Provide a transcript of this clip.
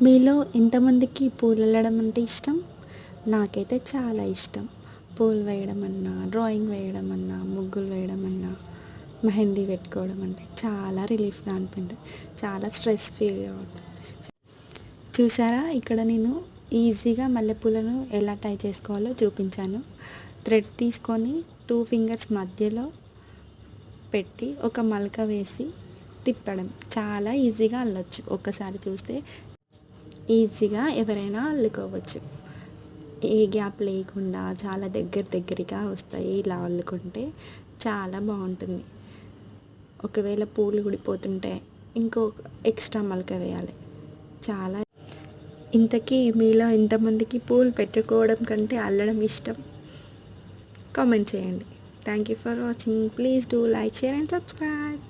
మీలో ఎంతమందికి పూలు అల్లడం అంటే ఇష్టం? నాకైతే చాలా ఇష్టం. పూలు వేయడం అన్నా, డ్రాయింగ్ వేయడం అన్నా, ముగ్గులు వేయడం అన్నా, మెహందీ పెట్టుకోవడం అంటే చాలా రిలీఫ్గా అనిపించింది. చాలా స్ట్రెస్ ఫ్రీగా ఉంటుంది. చూసారా, ఇక్కడ నేను ఈజీగా మల్లెపూలను ఎలా టై చేసుకోవాలో చూపించాను. థ్రెడ్ తీసుకొని 2 ఫింగర్స్ మధ్యలో పెట్టి ఒక మలక వేసి తిప్పడం. చాలా ఈజీగా అల్లొచ్చు. ఒక్కసారి చూస్తే ఈజీగా ఎవరైనా అల్లుకోవచ్చు. ఏ గ్యాప్ లేకుండా చాలా దగ్గరగా వస్తాయి. ఇలా అల్లుకుంటే చాలా బాగుంటుంది. ఒకవేళ పూలు ఊడిపోతుంటే ఇంకో ఎక్స్ట్రా మలక వేయాలి. చాలా ఇంతకీ మీలో ఎంతమందికి పూలు పెట్టుకోవడం కంటే అల్లడం ఇష్టం? కామెంట్ చేయండి. Thank you for watching. Please do like, share and subscribe.